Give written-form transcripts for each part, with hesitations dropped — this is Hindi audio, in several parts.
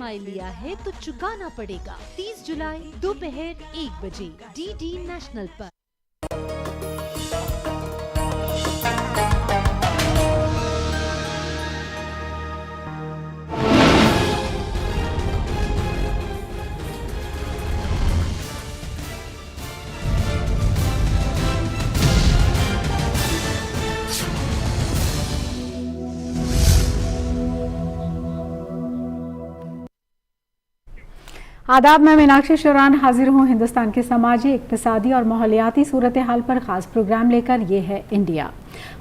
EMI लिया है तो चुकाना पड़ेगा। 30 जुलाई दोपहर 1 बजे DD नेशनल पर। आदाब, मैं मीनाक्षी शिवरान हाजिर हूँ हिंदुस्तान की समाजी, इक्तिसादी और माहौलियाती सूरत हाल पर खास प्रोग्राम लेकर। ये है इंडिया।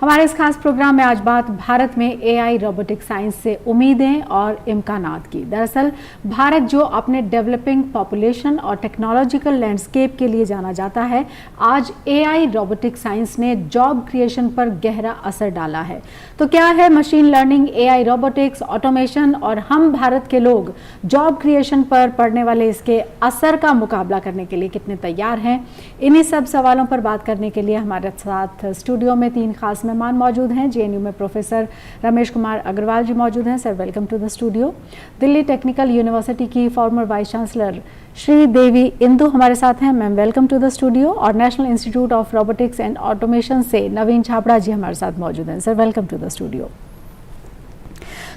हमारे इस खास प्रोग्राम में आज बात भारत में AI रोबोटिक साइंस से उम्मीदें और इम्कानात की। दरअसल भारत जो अपने डेवलपिंग पॉपुलेशन और टेक्नोलॉजिकल लैंडस्केप के लिए जाना जाता है, आज AI रोबोटिक साइंस ने जॉब क्रिएशन पर गहरा असर डाला है। तो क्या है machine learning, AI robotics, automation और हम भारत के लोग जॉब क्रिएशन पर पड़ने वाले इसके असर का मुकाबला करने के लिए कितने तैयार हैं? इन्हीं सब सवालों पर बात करने के लिए हमारे साथ स्टूडियो में 3 खास मेहमान मौजूद हैं। JNU में प्रोफेसर रमेश कुमार अग्रवाल जी मौजूद हैं। Sir, welcome to the studio. Delhi technical university की former vice chancellor Sridevi Indu हमारे साथ हैं। Ma'am, welcome to the studio. और national institute of robotics and automation से नवीन छाबड़ा जी हमारे साथ मौजूद हैं। Sir, welcome to the studio.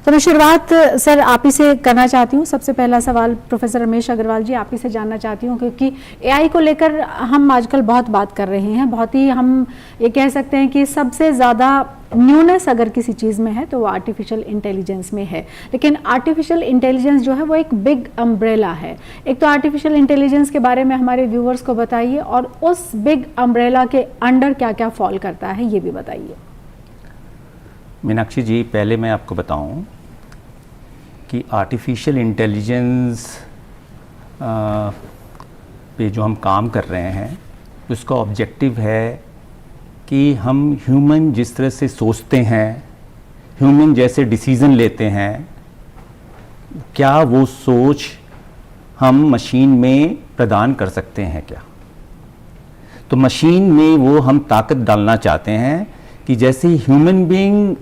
तो मैं शुरुआत सर आप ही से करना चाहती हूँ। सबसे पहला सवाल प्रोफेसर रमेश अग्रवाल जी, आप ही से जानना चाहती हूँ, क्योंकि AI को लेकर हम आजकल बहुत बात कर रहे हैं। बहुत ही हम ये कह सकते हैं कि सबसे ज़्यादा न्यूनेस अगर किसी चीज़ में है तो वो आर्टिफिशियल इंटेलिजेंस में है। लेकिन आर्टिफिशियल इंटेलिजेंस जो है वो एक बिग अम्ब्रेला है। एक तो आर्टिफिशियल इंटेलिजेंस के बारे में हमारे व्यूअर्स को बताइए, और उस बिग अम्ब्रेला के अंडर क्या क्या फॉल करता है ये भी बताइए। मीनाक्षी जी, पहले मैं आपको बताऊं कि आर्टिफिशियल इंटेलिजेंस पे जो हम काम कर रहे हैं उसका ऑब्जेक्टिव है कि हम ह्यूमन जिस तरह से सोचते हैं, ह्यूमन जैसे डिसीज़न लेते हैं, क्या वो सोच हम मशीन में प्रदान कर सकते हैं क्या? तो मशीन में वो हम ताकत डालना चाहते हैं कि जैसे ह्यूमन बीइंग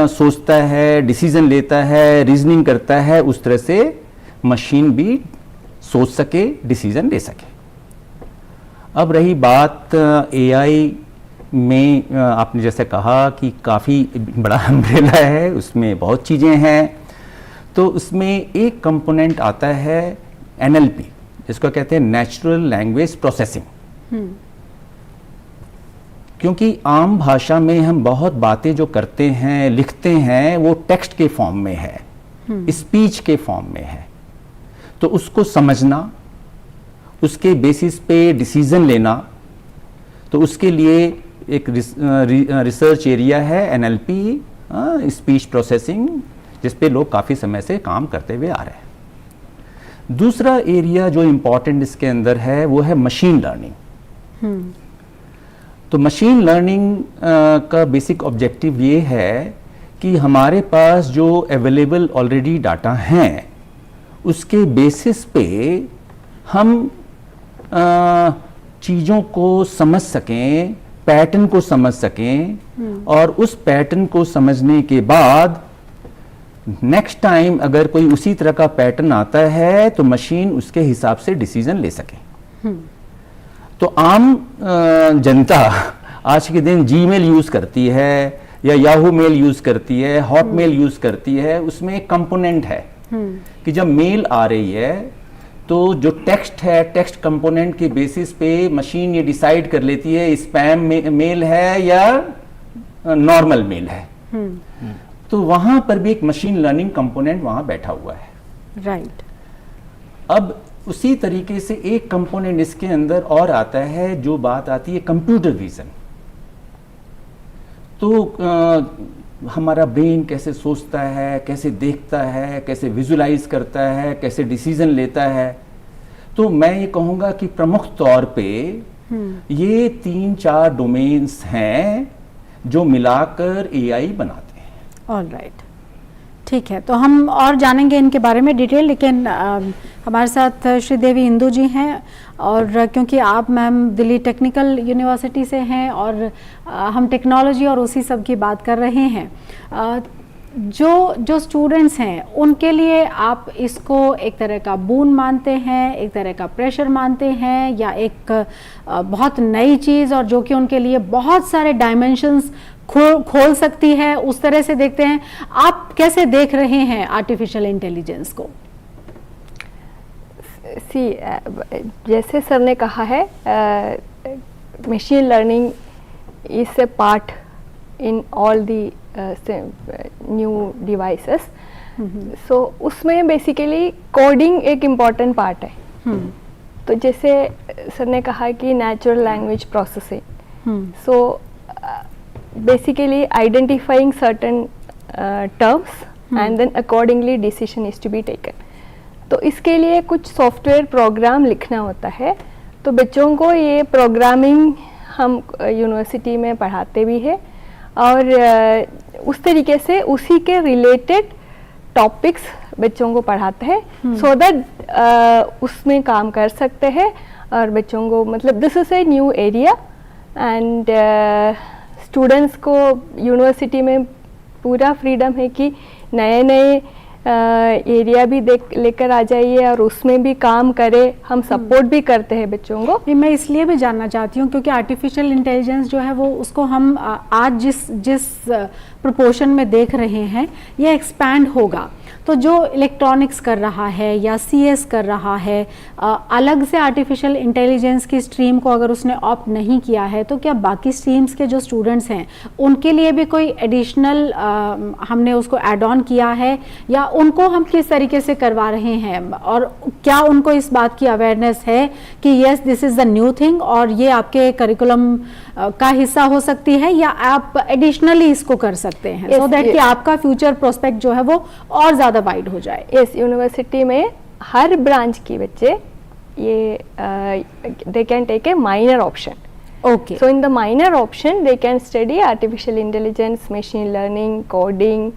सोचता है, डिसीजन लेता है, रीजनिंग करता है, उस तरह से मशीन भी सोच सके, डिसीजन ले सके। अब रही बात AI में, आपने जैसे कहा कि काफ़ी बड़ा अम्ब्रेला है, उसमें बहुत चीज़ें हैं। तो उसमें एक कंपोनेंट आता है NLP, जिसको कहते हैं नेचुरल लैंग्वेज प्रोसेसिंग। क्योंकि आम भाषा में हम बहुत बातें जो करते हैं, लिखते हैं, वो टेक्स्ट के फॉर्म में है, स्पीच के फॉर्म में है। तो उसको समझना, उसके बेसिस पे डिसीजन लेना, तो उसके लिए एक रिसर्च एरिया है NLP, स्पीच प्रोसेसिंग, जिस पे लोग काफ़ी समय से काम करते हुए आ रहे हैं। दूसरा एरिया जो इम्पोर्टेंट इसके अंदर है वो है मशीन लर्निंग। तो मशीन लर्निंग का बेसिक ऑब्जेक्टिव ये है कि हमारे पास जो अवेलेबल ऑलरेडी डाटा हैं उसके बेसिस पे हम चीज़ों को समझ सकें, पैटर्न को समझ सकें, और उस पैटर्न को समझने के बाद नेक्स्ट टाइम अगर कोई उसी तरह का पैटर्न आता है तो मशीन उसके हिसाब से डिसीजन ले सके। तो आम जनता आज के दिन जीमेल यूज़ करती है या याहू मेल यूज़ करती है, हॉटमेल यूज़ करती है। उसमें एक कंपोनेंट है कि जब मेल आ रही है तो जो टेक्स्ट है, टेक्स्ट कंपोनेंट के बेसिस पे मशीन ये डिसाइड कर लेती है स्पैम मेल है या नॉर्मल मेल है। तो वहाँ पर भी एक मशीन लर्निंग कंपोनेंट वहाँ बैठा हुआ है। राइट। अब उसी तरीके से एक कंपोनेंट इसके अंदर और आता है, जो बात आती है कंप्यूटर विजन। तो हमारा ब्रेन कैसे सोचता है, कैसे देखता है, कैसे विजुलाइज करता है, कैसे डिसीजन लेता है। तो मैं ये कहूँगा कि प्रमुख तौर पे ये 3-4 डोमेन्स हैं जो मिलाकर AI बनाते हैं। ऑल राइट, ठीक है। तो हम और जानेंगे इनके बारे में डिटेल, लेकिन हमारे साथ श्रीदेवी इंदु जी हैं, और क्योंकि आप मैम दिल्ली टेक्निकल यूनिवर्सिटी से हैं और हम टेक्नोलॉजी और उसी सब की बात कर रहे हैं, जो स्टूडेंट्स हैं उनके लिए आप इसको एक तरह का बून मानते हैं, एक तरह का प्रेशर मानते हैं, या एक बहुत नई चीज़ और जो कि उनके लिए बहुत सारे डायमेंशंस खोल सकती है, उस तरह से देखते हैं? आप कैसे देख रहे हैं आर्टिफिशियल इंटेलिजेंस को? जैसे सर ने कहा है, machine learning is a part in all the new devices. So उसमें बेसिकली कोडिंग एक इम्पॉर्टेंट पार्ट है। तो जैसे सर ने कहा कि natural language processing, so basically identifying certain terms and then accordingly decision is to be taken. तो इसके लिए कुछ सॉफ्टवेयर प्रोग्राम लिखना होता है। तो बच्चों को ये प्रोग्रामिंग हम यूनिवर्सिटी में पढ़ाते भी है और उस तरीके से उसी के रिलेटेड टॉपिक्स बच्चों को पढ़ाते हैं, सो दैट उसमें काम कर सकते हैं। और बच्चों को मतलब this is a new area and students को यूनिवर्सिटी में पूरा फ्रीडम है कि नए नए एरिया भी लेकर आ जाइए और उसमें भी काम करे। हम सपोर्ट भी करते हैं बच्चों को। मैं इसलिए भी जानना चाहती हूँ क्योंकि आर्टिफिशियल इंटेलिजेंस जो है वो उसको हम आज जिस प्रोपोर्शन में देख रहे हैं ये एक्सपैंड होगा। तो जो इलेक्ट्रॉनिक्स कर रहा है या सीएस कर रहा है, अलग से आर्टिफिशियल इंटेलिजेंस की स्ट्रीम को अगर उसने ऑप्ट नहीं किया है, तो क्या बाकी स्ट्रीम्स के जो स्टूडेंट्स हैं उनके लिए भी कोई एडिशनल हमने उसको ऐड ऑन किया है, या उनको हम किस तरीके से करवा रहे हैं? और क्या उनको इस बात की अवेयरनेस है कि yes this is the new thing और ये आपके करिकुलम का हिस्सा हो सकती है, या आप एडिशनली इसको कर सकते हैं सो दैट कि आपका फ्यूचर प्रोस्पेक्ट जो है वो और ज़्यादा वाइड हो जाए? यस, यूनिवर्सिटी में हर ब्रांच के बच्चे ये they can take a minor option. Okay. So in the minor option they can study artificial intelligence, machine learning, coding,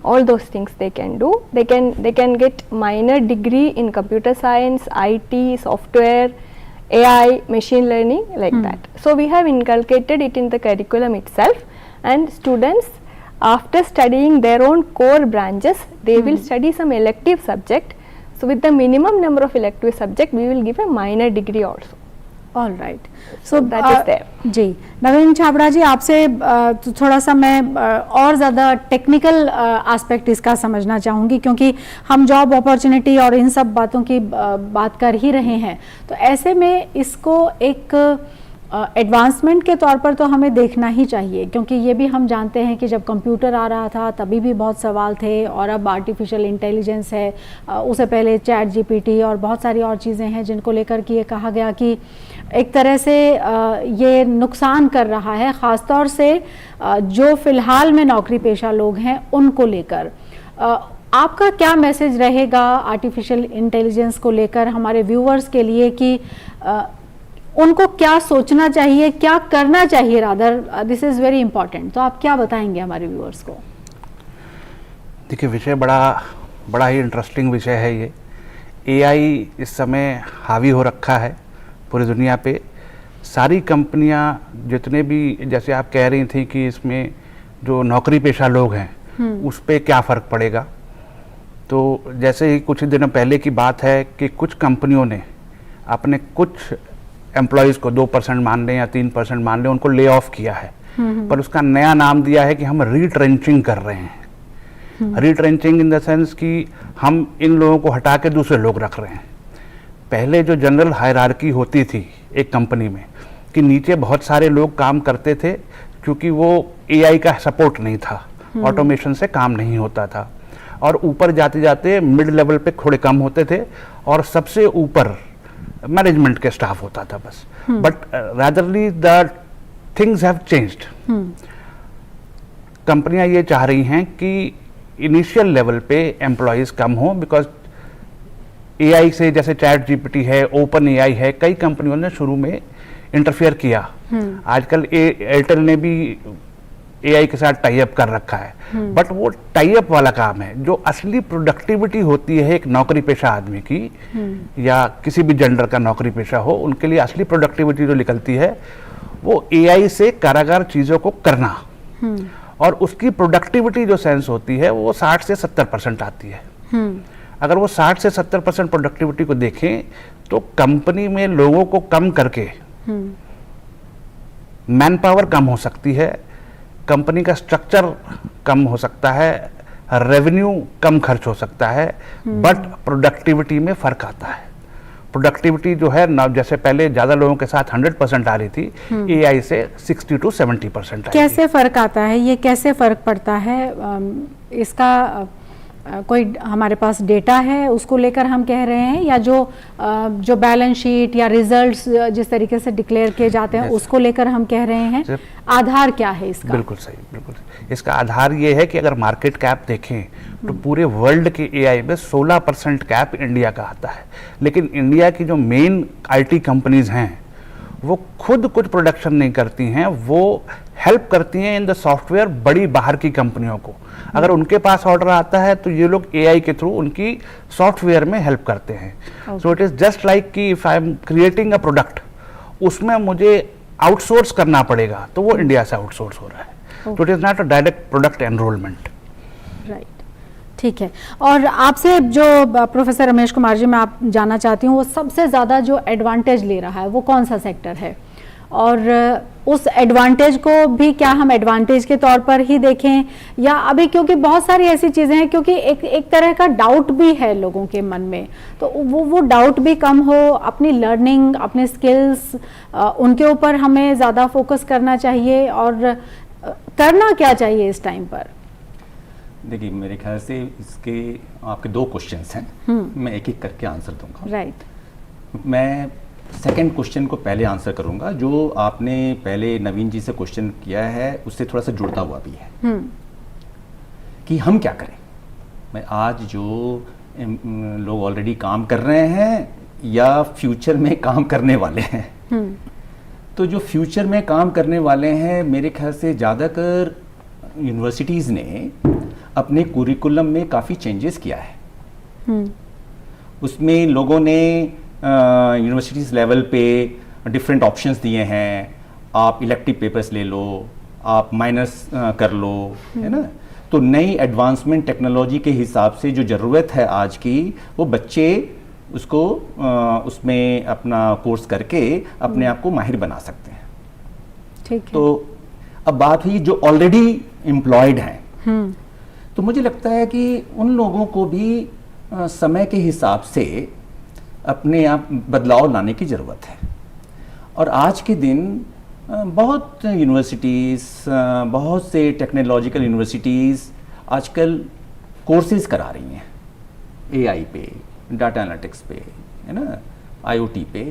all those things they can do. They can get minor degree in computer science, IT, software, AI, machine learning, like that. So we have inculcated it in the curriculum itself, and students after studying their own core branches they will study some elective subject. So with the minimum number of elective subject we will give a minor degree also. All right. So that is there. जी नवीन छाबड़ा जी, आपसे थोड़ा सा मैं और ज़्यादा टेक्निकल एस्पेक्ट इसका समझना चाहूँगी, क्योंकि हम जॉब अपॉर्चुनिटी और इन सब बातों की बात कर ही रहे हैं. तो ऐसे में इसको एक एडवांसमेंट के तौर पर तो हमें देखना ही चाहिए, क्योंकि ये भी हम जानते हैं कि जब कंप्यूटर आ रहा था तभी भी बहुत सवाल थे, और अब आर्टिफिशियल इंटेलिजेंस है, उससे पहले चैट जीपीटी और बहुत सारी और चीज़ें हैं जिनको लेकर के ये कहा गया कि एक तरह से ये नुकसान कर रहा है, ख़ासतौर से जो फ़िलहाल में नौकरी पेशा लोग हैं उनको लेकर. आपका क्या मैसेज रहेगा आर्टिफिशियल इंटेलिजेंस को लेकर हमारे व्यूअर्स के लिए कि उनको क्या सोचना चाहिए, क्या करना चाहिए? Rather this is very important. तो आप क्या बताएंगे हमारे व्यूअर्स को? देखिए, विषय बड़ा ही इंटरेस्टिंग विषय है ये. एआई इस समय हावी हो रखा है पूरी दुनिया पे. सारी कंपनियां जितने भी, जैसे आप कह रही थी कि इसमें जो नौकरी पेशा लोग हैं उस पर क्या फ़र्क पड़ेगा, तो जैसे ही कुछ दिनों पहले की बात है कि कुछ कंपनियों ने अपने कुछ एम्प्लॉयज़ को 2% मान लें या 3% मान लें, उनको ले ऑफ किया है. पर उसका नया नाम दिया है कि हम रीट्रेंचिंग कर रहे हैं. रीट्रेंचिंग इन द सेंस कि हम इन लोगों को हटा के दूसरे लोग रख रहे हैं. पहले जो जनरल हायरार्की होती थी एक कंपनी में कि नीचे बहुत सारे लोग काम करते थे, क्योंकि वो एआई का सपोर्ट नहीं था, ऑटोमेशन से काम नहीं होता था, और ऊपर जाते जाते मिड लेवल पे थोड़े कम होते थे, और सबसे ऊपर मैनेजमेंट के स्टाफ होता था बस. But ratherly the things have changed. कंपनियां ये चाह रही हैं कि इनिशियल लेवल पे एम्प्लॉयज़ कम हो, बिकॉज एआई से, जैसे चैट जीपीटी है, ओपन एआई है, कई कंपनियों ने शुरू में इंटरफेयर किया. आजकल एयरटेल ने भी एआई के साथ टाई अप कर रखा है. बट वो टाई अप वाला काम है. जो असली प्रोडक्टिविटी होती है एक नौकरी पेशा आदमी की, या किसी भी जेंडर का नौकरी पेशा हो, उनके लिए असली प्रोडक्टिविटी जो निकलती है वो एआई से कारागार चीज़ों को करना. और उसकी प्रोडक्टिविटी जो सेंस होती है वो 60 से 70% आती है। अगर वो 60 से 70% प्रोडक्टिविटी को देखें तो कंपनी में लोगों को कम करके मैन पावर कम हो सकती है, कंपनी का स्ट्रक्चर कम हो सकता है, रेवेन्यू कम खर्च हो सकता है, बट प्रोडक्टिविटी में फर्क आता है। प्रोडक्टिविटी जो है ना, जैसे पहले ज्यादा लोगों के साथ 100% आ रही थी, एआई से 60 to 70% कैसे फर्क आता है, ये कैसे फर्क पड़ता है? इसका कोई हमारे पास डेटा है उसको लेकर हम कह रहे हैं, या जो बैलेंस शीट या रिजल्ट्स जिस तरीके से डिक्लेयर किए जाते हैं उसको लेकर हम कह रहे हैं? आधार क्या है इसका? बिल्कुल सही, बिल्कुल सही। इसका आधार ये है कि अगर मार्केट कैप देखें तो पूरे वर्ल्ड के एआई में 16% कैप इंडिया का आता है, लेकिन इंडिया की जो मेन आईटी कंपनीज हैं वो खुद कुछ प्रोडक्शन नहीं करती हैं, वो हेल्प करती हैं इन द सॉफ्टवेयर बड़ी बाहर की कंपनियों को। अगर उनके पास ऑर्डर आता है तो ये लोग एआई के थ्रू उनकी सॉफ्टवेयर में हेल्प करते हैं। So it is just like कि if I am creating a product, उसमें मुझे आउटसोर्स करना पड़ेगा तो वो इंडिया से आउटसोर्स हो रहा है। तो it is not a direct product enrolment. Right, ठीक है। और आपसे जो प्रोफेसर रमेश कुमार जी मैं आप जानना चाहती हूँ, वो सबसे ज़्यादा जो एडवांटेज ले रहा है वो कौन सा सेक्टर है, और उस एडवांटेज को भी क्या हम एडवांटेज के तौर पर ही देखें, या अभी क्योंकि बहुत सारी ऐसी चीज़ें हैं, क्योंकि एक तरह का डाउट भी है लोगों के मन में, तो वो डाउट भी कम हो, अपनी लर्निंग, अपने स्किल्स, उनके ऊपर हमें ज़्यादा फोकस करना चाहिए, और करना क्या चाहिए इस टाइम पर? देखिए, मेरे ख्याल से इसके आपके 2 क्वेश्चंस हैं, मैं एक एक करके आंसर दूंगा। राइट। मैं सेकंड क्वेश्चन को पहले आंसर करूंगा, जो आपने पहले नवीन जी से क्वेश्चन किया है उससे थोड़ा सा जुड़ता हुआ भी है कि हम क्या करें। मैं आज जो लोग ऑलरेडी काम कर रहे हैं या फ्यूचर में काम करने वाले हैं, तो जो फ्यूचर में काम करने वाले हैं, मेरे ख्याल से ज़्यादातर यूनिवर्सिटीज़ ने अपने कुरिकुलम में काफ़ी चेंजेस किया है। उसमें लोगों ने यूनिवर्सिटीज़ लेवल पे डिफरेंट ऑप्शंस दिए हैं, आप इलेक्टिव पेपर्स ले लो, आप माइनर्स कर लो, है ना। तो नई एडवांसमेंट टेक्नोलॉजी के हिसाब से जो ज़रूरत है आज की, वो बच्चे उसको उसमें अपना कोर्स करके अपने आप को माहिर बना सकते हैं। ठीक है। तो अब बात हुई जो ऑलरेडी एम्प्लॉयड हैं, तो मुझे लगता है कि उन लोगों को भी समय के हिसाब से अपने आप बदलाव लाने की ज़रूरत है। और आज के दिन बहुत यूनिवर्सिटीज़, बहुत से टेक्नोलॉजिकल यूनिवर्सिटीज़ आजकल कोर्सेज करा रही हैं एआई पे, डाटा एनालिटिक्स पे, है ना, आईओटी पे।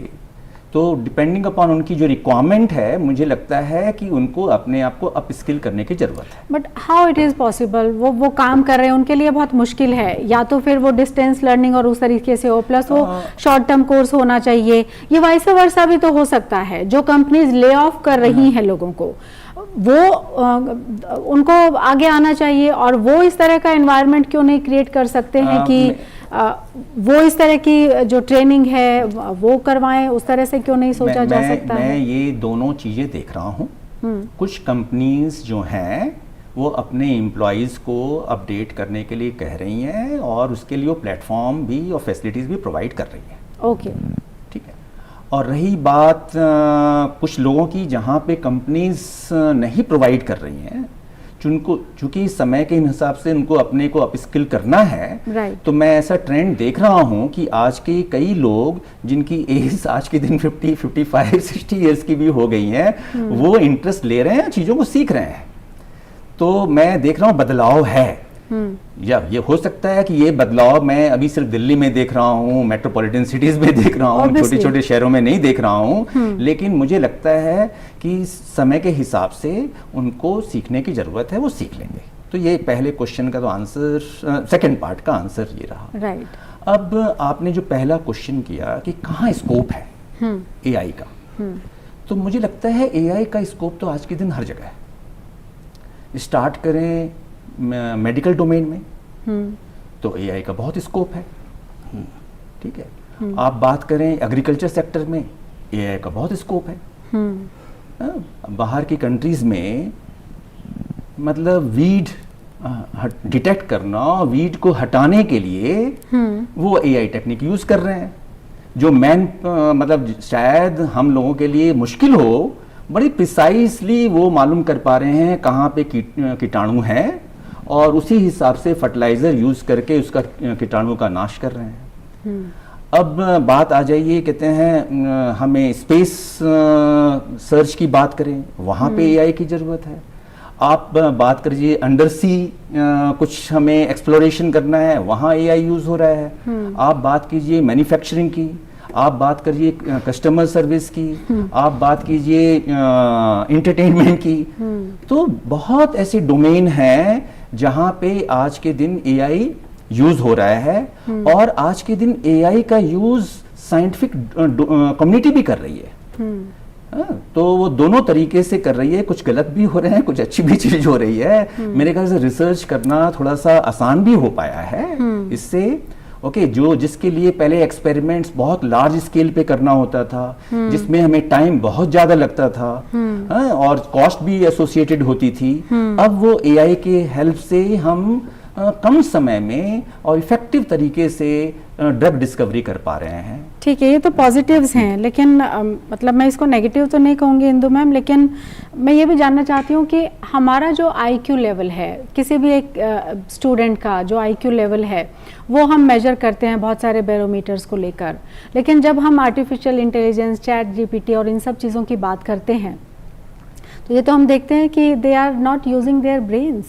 तो डिपेंडिंग अपॉन उनकी जो रिक्वायरमेंट है, मुझे लगता है कि उनको अपने आप को अप स्किल करने की ज़रूरत है। But how it is possible? वो काम कर रहे हैं, उनके लिए बहुत मुश्किल है, या तो फिर वो डिस्टेंस लर्निंग और उस तरीके से हो, प्लस वो शॉर्ट टर्म कोर्स होना चाहिए, ये वाइस वर्सा भी तो हो सकता है। जो कंपनीज ले ऑफ कर रही हैं लोगों को, वो उनको आगे आना चाहिए, और वो इस तरह का एनवायरनमेंट क्यों नहीं क्रिएट कर सकते हैं कि वो इस तरह की जो ट्रेनिंग है वो करवाएं? उस तरह से क्यों नहीं सोचा जा सकता है? मैं ये दोनों चीज़ें देख रहा हूँ। कुछ कंपनीज जो हैं वो अपने एम्प्लॉयज़ को अपडेट करने के लिए कह रही हैं, और उसके लिए वो प्लेटफॉर्म भी और फैसिलिटीज़ भी प्रोवाइड कर रही हैं। ओके, ठीक है। और रही बात कुछ लोगों की, जहाँ पे कंपनीज नहीं प्रोवाइड कर रही हैं, चूंकि इस समय के हिसाब से उनको अपने को अपस्किल करना है, तो मैं ऐसा ट्रेंड देख रहा हूं कि आज के कई लोग जिनकी एज आज के दिन 50, 55, 60 इयर्स की भी हो गई हैं, वो इंटरेस्ट ले रहे हैं, चीज़ों को सीख रहे हैं। तो मैं देख रहा हूँ बदलाव है। या ये हो सकता है कि ये बदलाव मैं अभी सिर्फ दिल्ली में देख रहा हूँ, मेट्रोपॉलिटन सिटीज़ में देख रहा हूँ, छोटे छोटे शहरों में नहीं देख रहा हूँ, लेकिन मुझे लगता है कि समय के हिसाब से उनको सीखने की ज़रूरत है, वो सीख लेंगे। तो ये पहले क्वेश्चन का तो आंसर, सेकंड पार्ट का आंसर ये रहा। राइट। अब आपने जो पहला क्वेश्चन किया कि कहाँ स्कोप है एआई का, तो मुझे लगता है एआई का स्कोप तो आज के दिन हर जगह है। स्टार्ट करें मेडिकल डोमेन में, तो एआई का बहुत स्कोप है, ठीक है। आप बात करें एग्रीकल्चर सेक्टर में, एआई का बहुत स्कोप है। बाहर की कंट्रीज में मतलब वीड डिटेक्ट करना, वीड को हटाने के लिए वो एआई टेक्निक यूज कर रहे हैं, जो मतलब शायद हम लोगों के लिए मुश्किल हो, बड़ी प्रिसाइसली वो मालूम कर पा रहे हैं कहाँ पे कीटाणु हैं और उसी हिसाब से फर्टिलाइजर यूज करके उसका कीटाणु का नाश कर रहे हैं। अब बात आ जाइए, कहते हैं हमें स्पेस सर्च की बात करें, वहाँ पे एआई की जरूरत है। आप बात करिए अंडर सी कुछ हमें एक्सप्लोरेशन करना है, वहाँ एआई यूज हो रहा है। आप बात कीजिए मैन्युफैक्चरिंग की, आप बात करिए कस्टमर सर्विस की, आप बात कीजिए एंटरटेनमेंट की, तो बहुत ऐसे डोमेन हैं जहाँ पे आज के दिन एआई यूज हो रहा है। और आज के दिन एआई का यूज साइंटिफिक कम्युनिटी भी कर रही है। तो वो दोनों तरीके से कर रही है, कुछ गलत भी हो रहे हैं, कुछ अच्छी भी चीज हो रही है। मेरे ख्याल से रिसर्च करना थोड़ा सा आसान भी हो पाया है इससे। ओके, जो जिसके लिए पहले एक्सपेरिमेंट्स बहुत लार्ज स्केल पे करना होता था, जिसमें हमें टाइम बहुत ज्यादा लगता था और कॉस्ट भी एसोसिएटेड होती थी, अब वो एआई के हेल्प से हम कम समय में और इफेक्टिव तरीके से ड्रग डिस्कवरी कर पा रहे हैं। ठीक है, ये तो पॉजिटिव्स हैं, लेकिन मतलब मैं इसको नेगेटिव तो नहीं कहूँगी इंदु मैम, लेकिन मैं ये भी जानना चाहती हूँ कि हमारा जो आईक्यू लेवल है, किसी भी एक स्टूडेंट का जो आईक्यू लेवल है वो हम मेजर करते हैं बहुत सारे बैरोमीटर्स को लेकर, लेकिन जब हम आर्टिफिशियल इंटेलिजेंस, चैट जीपीटी और इन सब चीज़ों की बात करते हैं तो ये तो हम देखते हैं कि they are not using their brains,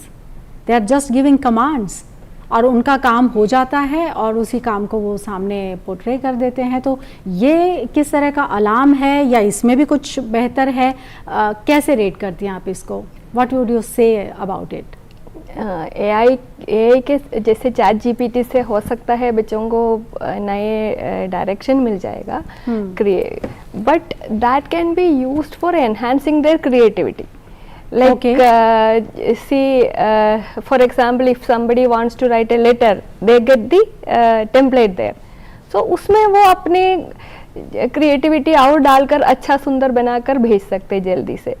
they are just giving commands और उनका काम हो जाता है और उसी काम को वो सामने पोर्ट्रे कर देते हैं। तो ये किस तरह का अलार्म है या इसमें भी कुछ बेहतर है? कैसे रेट करती हैं आप इसको? What would you say about it? AI के जैसे चैट जीपीटी से हो सकता है बच्चों को नए डायरेक्शन मिल जाएगा, but that can be used for enhancing their creativity. Like for example, if somebody wants to write a letter, they get the template there. So उसमें वो अपने क्रिएटिविटी और डालकर अच्छा सुंदर बनाकर भेज सकते जल्दी से.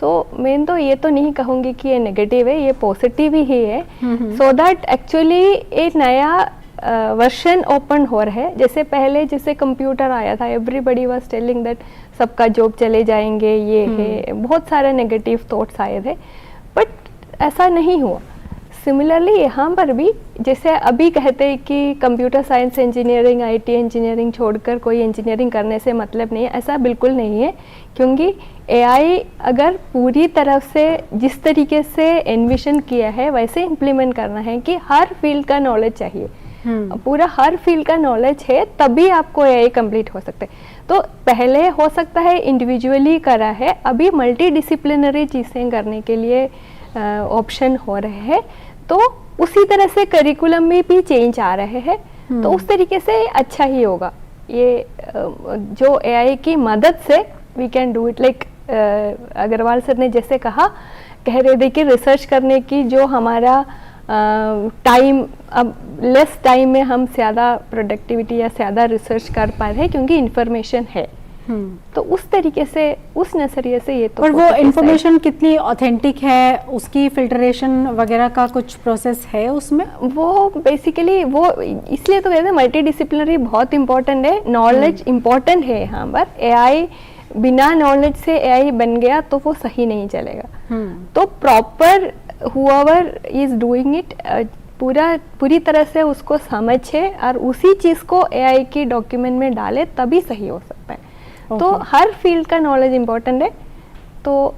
सो मैं तो ये तो नहीं कहूँगी कि ये नेगेटिव है, ये पॉजिटिव ही है. सो दैट एक्चुअली एक नया वर्जन ओपन हो रहा है. जैसे पहले जैसे कंप्यूटर आया था, एवरीबडी वाज टेलिंग दैट सबका जॉब चले जाएंगे, ये है, बहुत सारे नेगेटिव थॉट्स आए थे, बट ऐसा नहीं हुआ. सिमिलरली यहाँ पर भी जैसे अभी कहते हैं कि computer science engineering, IT engineering छोड़कर कोई इंजीनियरिंग करने से मतलब नहीं है, ऐसा बिल्कुल नहीं है. क्योंकि एआई अगर पूरी तरफ से जिस तरीके से एनविशन किया है वैसे इम्प्लीमेंट करना है कि हर फील्ड का नॉलेज चाहिए, पूरा हर फील्ड का नॉलेज है तभी आपको एआई कंप्लीट हो सकता है. तो पहले हो सकता है इंडिविजुअली करा है, अभी मल्टी डिसिप्लिनरी चीज़ें करने के लिए ऑप्शन हो रहे हैं. तो उसी तरह से करिकुलम में भी चेंज आ रहे हैं. तो उस तरीके से अच्छा ही होगा. ये जो एआई की मदद से we can do it. Like Agarwal sir ने जैसे कहा, कह रहे थे कि रिसर्च करने की जो हमारा टाइम, अब लेस टाइम में हम ज़्यादा प्रोडक्टिविटी या ज़्यादा रिसर्च कर पा रहे हैं क्योंकि इंफॉर्मेशन है. तो उस तरीके से, उस नजरिए से ये तो. पर वो इंफॉर्मेशन कितनी ऑथेंटिक है, उसकी फिल्ट्रेशन वगैरह का कुछ प्रोसेस है उसमें? वो बेसिकली वो इसलिए तो कहते हैं मल्टी डिसिप्लिनरी बहुत इंपॉर्टेंट है. नॉलेज इंपॉर्टेंट है यहाँ पर. एआई बिना नॉलेज से एआई बन गया तो वो सही नहीं चलेगा. तो proper whoever is doing it पूरी तरह से उसको समझे और उसी चीज़ को एआई की डॉक्यूमेंट में डाले तभी सही हो सकता है. तो हर फील्ड का नॉलेज इम्पोर्टेंट है. तो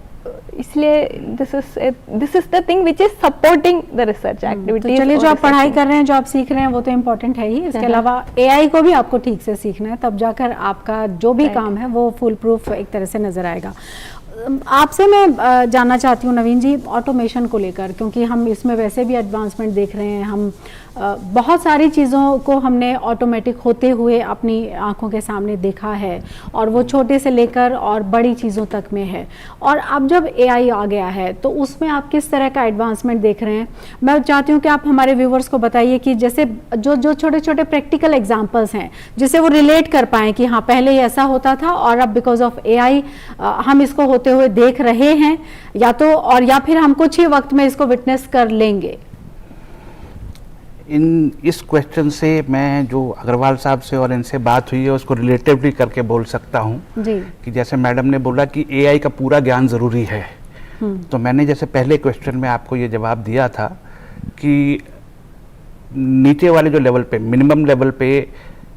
इसलिए this is the thing which is supporting the research activities. तो चलिए, जो आप पढ़ाई कर रहे हैं, जो आप सीख रहे हैं, वो तो इम्पोर्टेंट है ही. इसके अलावा एआई को भी आपको ठीक से सीखना है, तब जाकर आपका जो भी काम है वो फुल प्रूफ एक तरह से नजर आएगा. आपसे मैं जानना चाहती हूँ नवीन जी, ऑटोमेशन को लेकर, क्योंकि हम इसमें वैसे भी एडवांसमेंट देख रहे हैं. हम बहुत सारी चीज़ों को हमने ऑटोमेटिक होते हुए अपनी आंखों के सामने देखा है, और वो छोटे से लेकर और बड़ी चीज़ों तक में है। और अब जब AI आ गया है तो उसमें आप किस तरह का एडवांसमेंट देख रहे हैं? मैं चाहती हूँ कि आप हमारे व्यूवर्स को बताइए कि जैसे जो छोटे छोटे प्रैक्टिकल एग्जांपल्स हैं जिसे वो रिलेट कर पाएँ कि हाँ पहले ये ऐसा होता था और अब बिकॉज ऑफ AI हम इसको होते हुए देख रहे हैं, या फिर हम कुछ ही वक्त में इसको विटनेस कर लेंगे। इस क्वेश्चन से मैं जो अग्रवाल साहब से और इनसे बात हुई है उसको रिलेटिवली करके बोल सकता हूँ जी। कि जैसे मैडम ने बोला कि AI का पूरा ज्ञान ज़रूरी है, तो मैंने जैसे पहले क्वेश्चन में आपको ये जवाब दिया था कि नीचे वाले जो लेवल पे, मिनिमम लेवल पे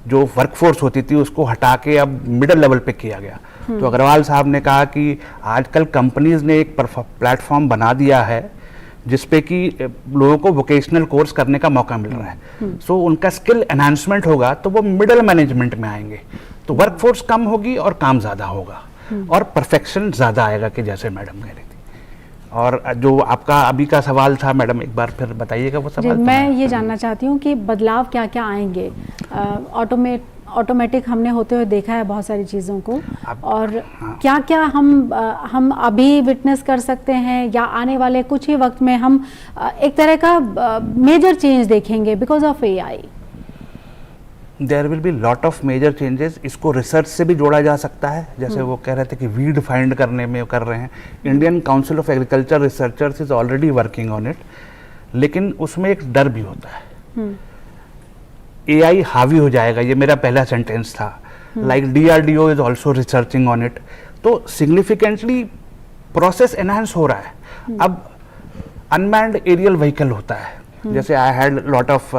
जो वर्कफोर्स होती थी उसको हटा के अब मिडिल लेवल पे किया गया। तो अग्रवाल साहब ने कहा कि आजकल कंपनीज ने एक प्लेटफॉर्म बना दिया है जिसपे कि लोगों को वोकेशनल कोर्स करने का मौका मिल रहा है। सो उनका स्किल एनहांसमेंट होगा तो वो मिडिल मैनेजमेंट में आएंगे, तो वर्कफोर्स कम होगी और काम ज़्यादा होगा और परफेक्शन ज़्यादा आएगा, कि जैसे मैडम कह रही थी। और जो आपका अभी का सवाल था मैडम, एक बार फिर बताइएगा वो सवाल। मैं ये जानना चाहती हूँ कि बदलाव क्या क्या आएंगे। ऑटोमेटिक हमने होते हुए देखा है बहुत सारी चीज़ों को, और क्या क्या हम अभी विटनेस कर सकते हैं या आने वाले कुछ ही वक्त में हम एक तरह का मेजर चेंज देखेंगे because of AI? There will be lot of major changes. इसको रिसर्च से भी जोड़ा जा सकता है, जैसे वो कह रहे थे कि वीड फाइंड करने में कर रहे हैं। Indian council of agriculture researchers is already working on it, लेकिन उसमें एक डर भी होता है। AI हावी हो जाएगा, ये मेरा पहला सेंटेंस था। Like DRDO is also researching on it, तो सिग्निफिकेंटली प्रोसेस एनहांस हो रहा है। अब अनमैन्ड एरियल व्हीकल होता है, जैसे I had lot of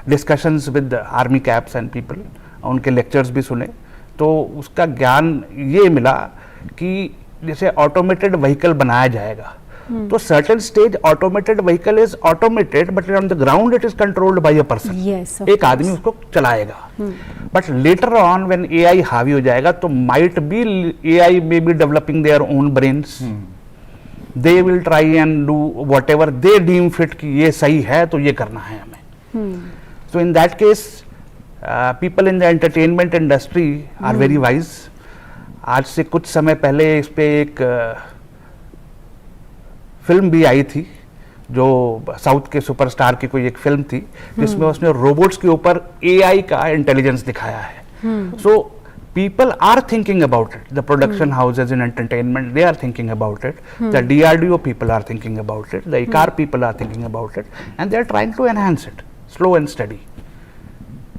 discussions with army caps and people, उनके लेक्चर्स भी सुने, तो उसका ज्ञान ये मिला कि जैसे ऑटोमेटेड व्हीकल बनाया जाएगा तो certain stage automated vehicle is automated but on the ground it is controlled by a person. एक आदमी उसको चलाएगा, but later on when AI हावी हो जाएगा तो might be AI may be developing their own brains, they will try and do whatever they deem fit कि ये सही है तो ये करना है हमें। So in that case, people in the entertainment industry are very wise. आज से कुछ समय पहले इस पे एक फिल्म भी आई थी, जो साउथ के सुपरस्टार की कोई एक फिल्म थी जिसमें उसने रोबोट्स के ऊपर AI का इंटेलिजेंस दिखाया है। So people are thinking about it. The production houses in entertainment, they are thinking about it. The DRDO people are thinking about it. The ICAR people are thinking about it, and they are trying to enhance it. Slow and steady,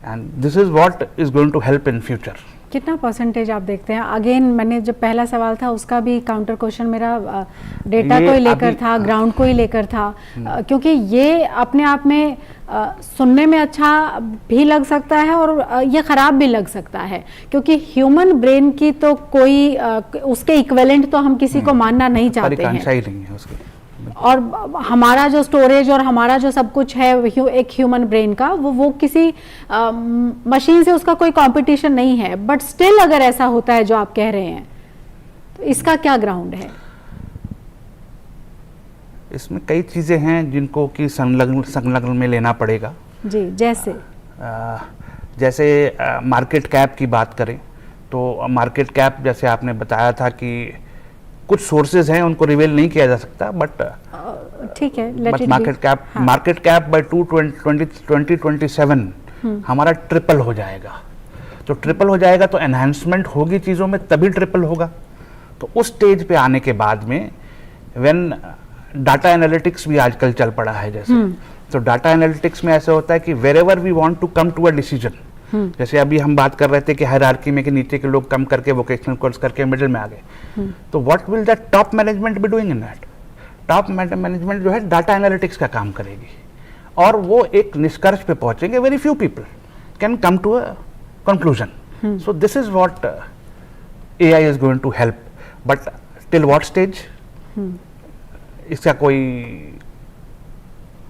and this is what is going to help in future. कितना परसेंटेज आप देखते हैं? अगेन मैंने जब पहला सवाल था उसका भी काउंटर क्वेश्चन मेरा डेटा को ही लेकर था, ग्राउंड को ही लेकर था, क्योंकि ये अपने आप में सुनने में अच्छा भी लग सकता है और ये ख़राब भी लग सकता है, क्योंकि ह्यूमन ब्रेन की तो कोई उसके इक्विवेलेंट तो हम किसी को मानना नहीं चाहते हैं, ही नहीं है उसके। और हमारा जो स्टोरेज और हमारा जो सब कुछ है एक ह्यूमन ब्रेन का, वो किसी मशीन से उसका कोई कंपटीशन नहीं है। बट स्टिल अगर ऐसा होता है जो आप कह रहे हैं, तो इसका क्या ग्राउंड है? इसमें कई चीज़ें हैं जिनको कि संलग्न में लेना पड़ेगा जी। जैसे मार्केट कैप की बात करें तो मार्केट कैप जैसे आपने बताया था कि कुछ सोर्सेज हैं उनको रिवील नहीं किया जा सकता, बट ठीक है, बट मार्केट कैप बाय 2027 हमारा ट्रिपल हो जाएगा। तो ट्रिपल हो जाएगा तो एनहांसमेंट होगी चीज़ों में, तभी ट्रिपल होगा। तो उस स्टेज पे आने के बाद में व्हेन डाटा एनालिटिक्स भी आजकल चल पड़ा है जैसे, तो डाटा एनालिटिक्स में ऐसा होता है कि wherever we want to come to a decision, जैसे अभी हम बात कर रहे थे कि हायरार्की में कि नीचे के लोग कम करके वोकेशनल कोर्स करके मिडिल में आ गए, तो what will the top management be doing in that? Top management जो है डाटा एनालिटिक्स का काम करेगी और वो एक निष्कर्ष पे पहुंचेंगे। Very few people can come to a conclusion. So this is what AI is going to help, but till what stage इसका कोई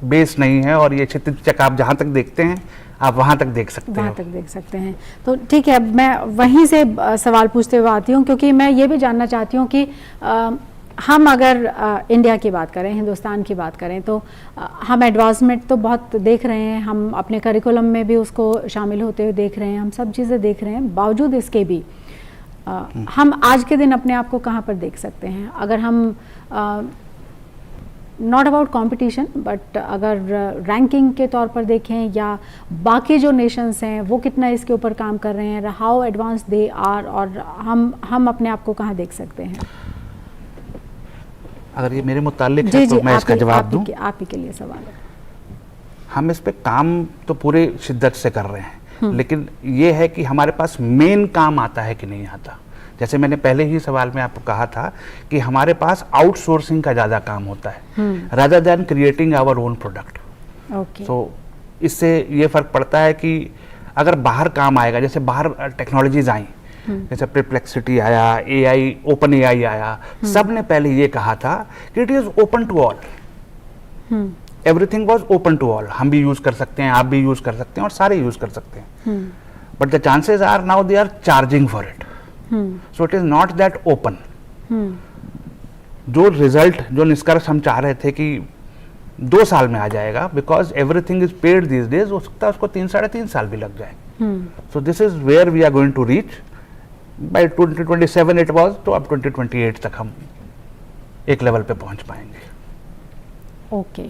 बेस नहीं है, और ये क्षितिज चक्र आप जहाँ तक देखते हैं आप वहाँ तक देख सकते हैं, वहाँ तक देख सकते हैं। तो ठीक है, मैं वहीं से सवाल पूछते हुए आती हूँ, क्योंकि मैं ये भी जानना चाहती हूँ कि हम अगर इंडिया की बात करें, हिंदुस्तान की बात करें, तो हम एडवांसमेंट तो बहुत देख रहे हैं, हम अपने करिकुलम में भी उसको शामिल होते हुए देख रहे हैं, हम सब चीज़ें देख रहे हैं। बावजूद इसके भी हम आज के दिन अपने आप को कहाँ पर देख सकते हैं? अगर हम नॉट अबाउट कंपटीशन, बट अगर रैंकिंग के तौर पर देखें या बाकी जो नेशंस हैं वो कितना इसके ऊपर काम कर रहे हैं, हाउ एडवांस दे आर, और हम अपने आप को कहाँ देख सकते हैं? अगर ये मेरे मुतालिक है तो मैं इसका जवाब दूं। आप ही के लिए सवाल है। हम इस पे काम तो पूरे शिद्दत से कर रहे हैं, लेकिन ये है कि हमारे पास मेन काम आता है कि नहीं आता। जैसे मैंने पहले ही सवाल में आपको कहा था कि हमारे पास आउटसोर्सिंग का ज़्यादा काम होता है rather than creating our own product. तो इससे ये फ़र्क पड़ता है कि अगर बाहर काम आएगा, जैसे बाहर टेक्नोलॉजीज आई, जैसे परप्लेक्सिटी आया, AI, ओपन AI आया, सब ने पहले ये कहा था कि it is open to all, everything was open to all. हम भी यूज़ कर सकते हैं, आप भी यूज़ कर सकते हैं और सारे यूज़ कर सकते हैं। But the chances are now they are charging for it, so it is not that open. जो रिजल्ट, जो निष्कर्ष हम चाह रहे थे कि 2 साल में आ जाएगा, because everything is paid this days, हो सकता है उसको 3-3.5 साल भी लग जाए। So this is where we are going to reach by 2027 it was, तो अब 2028 तक हम एक लेवल पे पहुंच पाएंगे। ओके,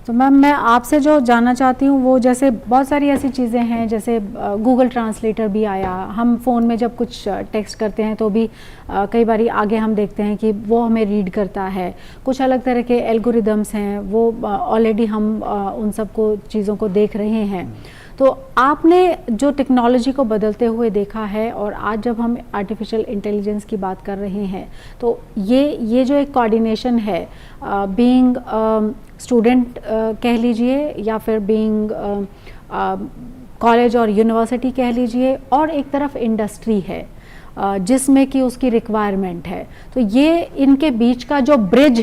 तो मैम मैं आपसे जो जानना चाहती हूँ वो, जैसे बहुत सारी ऐसी चीज़ें हैं, जैसे गूगल ट्रांसलेटर भी आया, हम फ़ोन में जब कुछ टेक्स्ट करते हैं तो भी कई बारी आगे हम देखते हैं कि वो हमें रीड करता है। कुछ अलग तरह के एल्गोरिदम्स हैं, वो ऑलरेडी हम उन सब को चीज़ों को देख रहे हैं। तो आपने जो टेक्नोलॉजी को बदलते हुए देखा है, और आज जब हम आर्टिफिशियल इंटेलिजेंस की बात कर रहे हैं, तो ये जो एक कोऑर्डिनेशन है, बीइंग स्टूडेंट कह लीजिए, या फिर बीइंग कॉलेज और यूनिवर्सिटी कह लीजिए, और एक तरफ इंडस्ट्री है जिसमें कि उसकी रिक्वायरमेंट है, तो ये इनके बीच का जो ब्रिज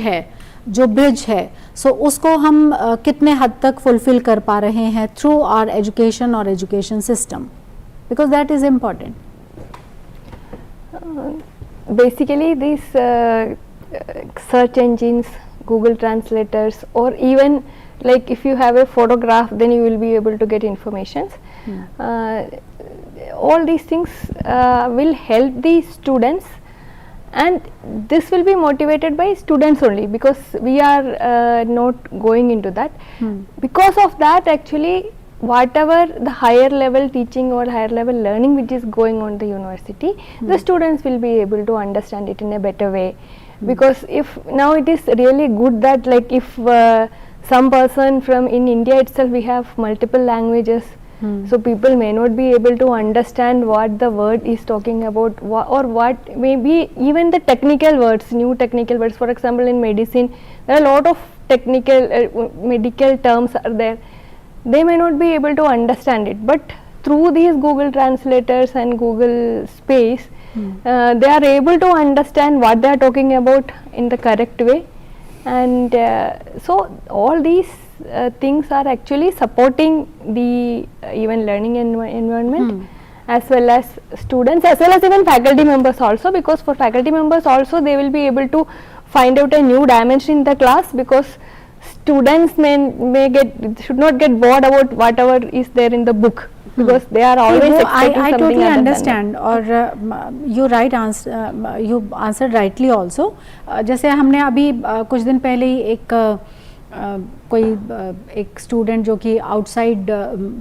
है, सो उसको हम कितने हद तक फुलफिल कर पा रहे हैं थ्रू आवर एजुकेशन और education system, because that is important. Basically these search engines, Google translators, or even like if you have a photograph, then you will be able to get informations. All these things will help the students, and this will be motivated by students only, because we are not going into that. Because of that, actually whatever the higher level teaching or higher level learning which is going on the university, the students will be able to understand it in a better way. Because if now it is really good that like if some person from in India itself, we have multiple languages, so people may not be able to understand what the word is talking about, or what maybe even the technical words, new technical words. For example, in medicine there are a lot of technical medical terms are there, they may not be able to understand it, but through these Google translators and Google Space, they are able to understand what they are talking about in the correct way. And so all these things are actually supporting the even learning environment, as well as students, as well as even faculty members also, because for faculty members also they will be able to find out a new dimension in the class, because students should not get bored about whatever is there in the book, because they are always expecting I something totally other understand, और you answered rightly also. जैसे हमने अभी कुछ दिन पहले ही एक स्टूडेंट जो कि आउटसाइड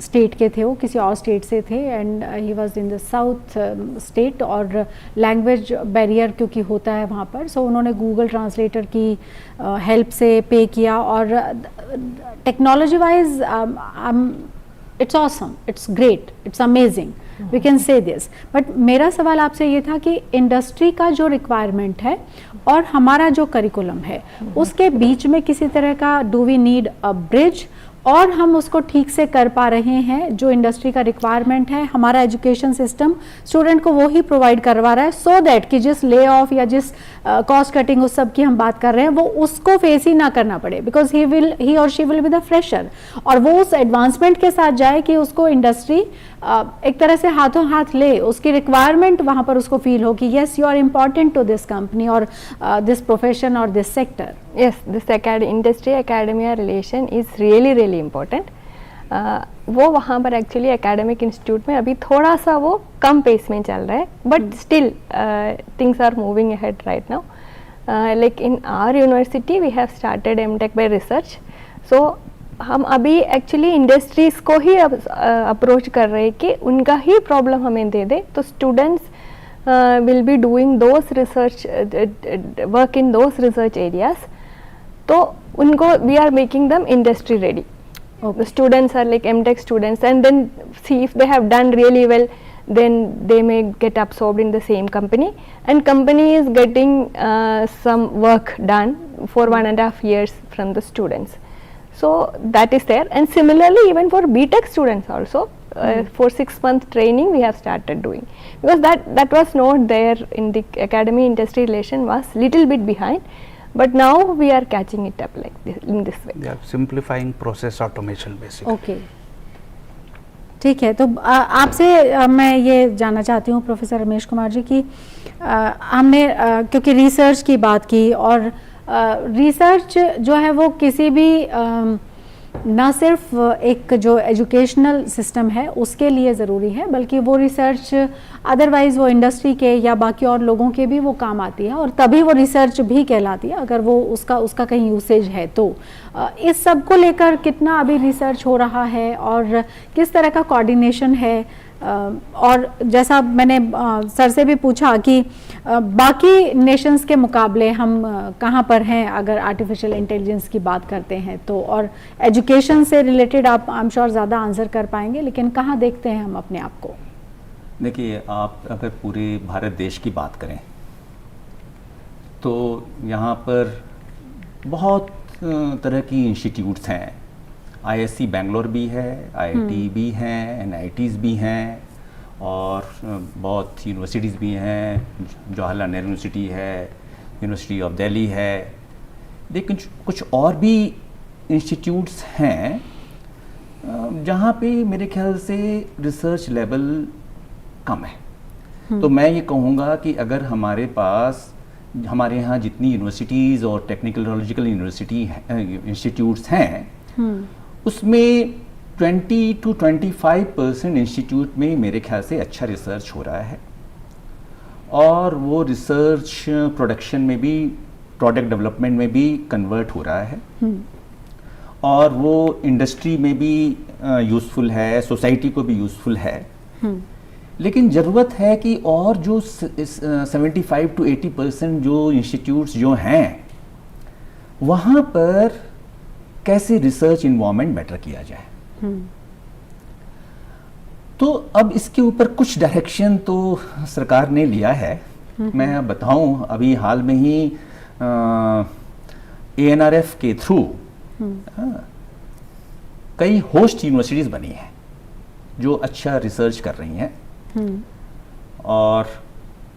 स्टेट के थे, वो किसी और स्टेट से थे, and he was in the south state, और लैंग्वेज बैरियर क्योंकि होता है वहाँ पर, सो उन्होंने गूगल ट्रांसलेटर की हेल्प से पे किया, और technology wise it's awesome, it's great, it's amazing, we can say this. But मेरा सवाल आपसे ये था कि इंडस्ट्री का जो रिक्वायरमेंट है और हमारा जो करिकुलम है, उसके बीच में किसी तरह का do we need a bridge, और हम उसको ठीक से कर पा रहे हैं, जो इंडस्ट्री का रिक्वायरमेंट है, हमारा एजुकेशन सिस्टम स्टूडेंट को वो ही प्रोवाइड करवा रहा है, सो दैट कि जिस ले ऑफ या जिस कॉस्ट कटिंग उस सब की हम बात कर रहे हैं वो उसको फेस ही ना करना पड़े, बिकॉज ही और she will be the fresher, और वो उस एडवांसमेंट के साथ जाए कि उसको इंडस्ट्री एक तरह से हाथों हाथ ले, उसकी रिक्वायरमेंट वहाँ पर उसको फील हो कि yes you are important to this company और दिस प्रोफेशन और this sector. Yes, this industry academia relation is really important. वो वहाँ पर एक्चुअली एकेडमिक इंस्टीट्यूट में अभी थोड़ा सा वो कम पेस में चल रहा है, but still things are moving ahead right now. Like in our university we have started MTech by research. So हम अभी एक्चुअली इंडस्ट्रीज को ही अप्रोच कर रहे हैं कि उनका ही प्रॉब्लम हमें दे दे, तो students will be doing those research work in those research areas. तो उनको we are making them industry ready. The students are like MTech students, and then see if they have done really well, then they may get absorbed in the same company, and company is getting some work done for 1.5 years from the students. So that is there, and similarly even for BTech students also, for 6-month training we have started doing, because that was not there in the academy industry relation, was little bit behind. But now we are catching it up like this, in this way. They are simplifying process automation basically. Okay, ठीक है. तो आपसे मैं ये जानना चाहती हूँ प्रोफेसर रमेश कुमार जी कि हमने क्योंकि रिसर्च की बात की, और रिसर्च जो है वो किसी भी ना सिर्फ एक जो एजुकेशनल सिस्टम है उसके लिए ज़रूरी है, बल्कि वो रिसर्च अदरवाइज़ वो इंडस्ट्री के या बाकी और लोगों के भी वो काम आती है, और तभी वो रिसर्च भी कहलाती है अगर वो उसका कहीं यूसेज है. तो इस सब को लेकर कितना अभी रिसर्च हो रहा है और किस तरह का कोऑर्डिनेशन है, और जैसा मैंने सर से भी पूछा कि बाकी नेशंस के मुकाबले हम कहाँ पर हैं अगर आर्टिफिशियल इंटेलिजेंस की बात करते हैं तो, और एजुकेशन से रिलेटेड आप आई एम श्योर ज़्यादा आंसर कर पाएंगे, लेकिन कहाँ देखते हैं हम अपने आप को? देखिए, आप अगर पूरे भारत देश की बात करें तो यहाँ पर बहुत तरह की इंस्टीट्यूट्स हैं. ISC बैंगलोर भी है, IIT भी हैं, NITs भी हैं, और बहुत यूनिवर्सिटीज़ भी हैं. जवाहरलाल नेहरू यूनिवर्सिटी है, यूनिवर्सिटी ऑफ दिल्ली है, लेकिन कुछ और भी इंस्टीट्यूट्स हैं जहाँ पे मेरे ख्याल से रिसर्च लेवल कम है. तो मैं ये कहूँगा कि अगर हमारे पास हमारे यहाँ जितनी यूनिवर्सिटीज़ और टेक्निकलॉजिकल यूनिवर्सिटी इंस्टीट्यूट्स हैं उसमें 20 to 25% इंस्टीट्यूट में मेरे ख्याल से अच्छा रिसर्च हो रहा है, और वो रिसर्च प्रोडक्शन में भी, प्रोडक्ट डेवलपमेंट में भी कन्वर्ट हो रहा है, और वो इंडस्ट्री में भी यूज़फुल है, सोसाइटी को भी यूज़फुल है. लेकिन ज़रूरत है कि और जो 75 to 80% जो इंस्टीट्यूट्स जो हैं वहाँ पर कैसे रिसर्च इन्वायरमेंट बेटर किया जाए. तो अब इसके ऊपर कुछ डायरेक्शन तो सरकार ने लिया है. मैं बताऊं, अभी हाल में ही ANRF के थ्रू कई होस्ट यूनिवर्सिटीज़ बनी हैं जो अच्छा रिसर्च कर रही हैं, और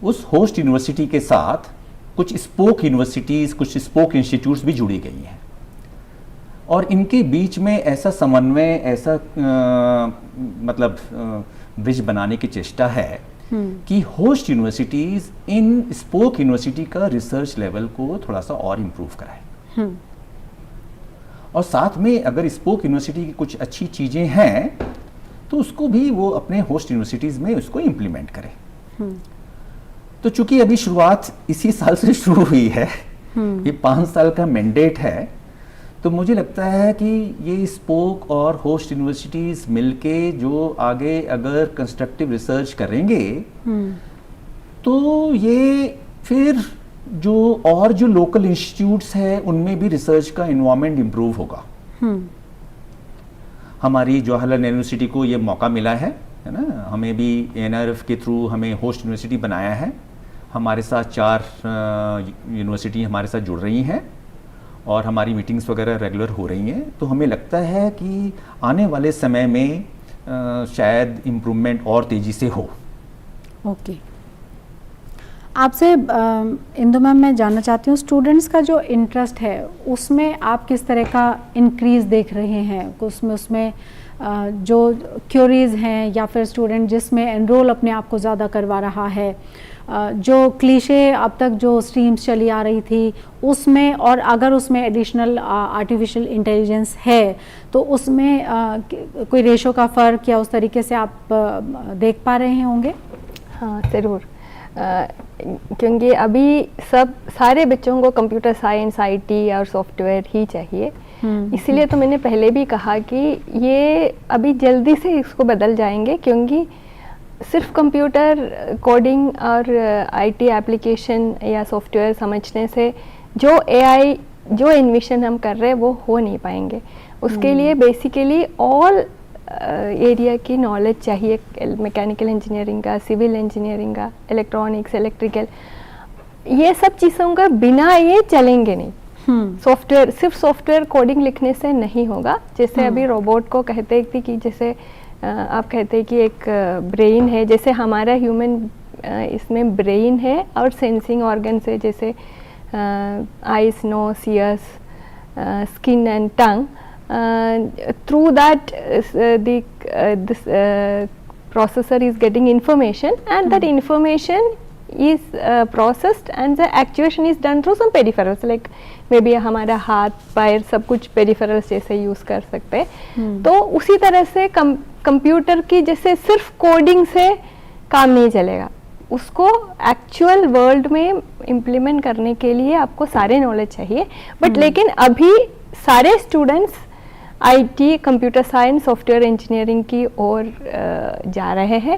उस होस्ट यूनिवर्सिटी के साथ कुछ स्पोक यूनिवर्सिटीज़, कुछ स्पोक इंस्टीट्यूट्स भी जुड़ी गई हैं, और इनके बीच में ऐसा समन्वय, ऐसा मतलब ब्रिज बनाने की चेष्टा है कि होस्ट यूनिवर्सिटीज़ इन स्पोक यूनिवर्सिटी का रिसर्च लेवल को थोड़ा सा और इम्प्रूव कराएं, और साथ में अगर स्पोक यूनिवर्सिटी की कुछ अच्छी चीज़ें हैं तो उसको भी वो अपने होस्ट यूनिवर्सिटीज़ में उसको इम्प्लीमेंट करें. तो चूंकि अभी शुरुआत इसी साल से शुरू हुई है, ये 5 साल का मैंडेट है, तो मुझे लगता है कि ये स्पोक और होस्ट यूनिवर्सिटीज़ मिलके जो आगे अगर कंस्ट्रक्टिव रिसर्च करेंगे तो ये फिर जो लोकल इंस्टीट्यूट्स हैं उनमें भी रिसर्च का इन्वायरमेंट इम्प्रूव होगा. हमारी जवाहरलाल नेहरू यूनिवर्सिटी को ये मौका मिला है ना, हमें भी ANRF के थ्रू हमें होस्ट यूनिवर्सिटी बनाया है. हमारे साथ 4 यूनिवर्सिटी हमारे साथ जुड़ रही हैं, और हमारी मीटिंग्स वगैरह रेगुलर हो रही हैं, तो हमें लगता है कि आने वाले समय में शायद इम्प्रूवमेंट और तेज़ी से हो। ओके, आपसे इंदु मैम मैं जानना चाहती हूँ, स्टूडेंट्स का जो इंटरेस्ट है उसमें आप किस तरह का इंक्रीज़ देख रहे हैं? उसमें जो क्यूरीज हैं या फिर स्टूडेंट जिसमें एनरोल अपने आप को ज़्यादा करवा रहा है, जो क्लीशे अब तक जो स्ट्रीम्स चली आ रही थी उसमें, और अगर उसमें एडिशनल आर्टिफिशियल इंटेलिजेंस है तो उसमें कोई रेशो का फ़र्क या उस तरीके से आप देख पा रहे होंगे? हाँ ज़रूर, क्योंकि अभी सारे बच्चों को कंप्यूटर साइंस, आईटी और सॉफ्टवेयर ही चाहिए। इसीलिए तो मैंने पहले भी कहा कि ये अभी जल्दी से इसको बदल जाएंगे, क्योंकि सिर्फ कंप्यूटर कोडिंग और आईटी एप्लीकेशन या सॉफ्टवेयर समझने से जो एआई जो इन्विशन हम कर रहे हैं वो हो नहीं पाएंगे। उसके लिए बेसिकली ऑल एरिया की नॉलेज चाहिए, मैकेनिकल इंजीनियरिंग का, सिविल इंजीनियरिंग का, इलेक्ट्रॉनिक्स, इलेक्ट्रिकल, ये सब चीज़ों का बिना ये चलेंगे नहीं। सॉफ्टवेयर, सिर्फ सॉफ्टवेयर कोडिंग लिखने से नहीं होगा। जैसे अभी रोबोट को कहते थे कि जैसे आप कहते हैं कि एक ब्रेन है, जैसे हमारा ह्यूमन इसमें ब्रेन है और सेंसिंग ऑर्गन्स है, जैसे eyes, nose, ears, skin and tongue. Through that this processor is getting information, and that information is processed and the actuation is done through some peripherals, like maybe हमारा हाथ पैर सब कुछ पेरिफेरल्स जैसे यूज़ कर सकते हैं। तो उसी तरह से कंप्यूटर की जैसे सिर्फ कोडिंग से काम नहीं चलेगा, उसको एक्चुअल वर्ल्ड में इम्प्लीमेंट करने के लिए आपको सारे नॉलेज चाहिए। बट लेकिन अभी सारे students IT, computer science, software engineering की ओर जा रहे हैं।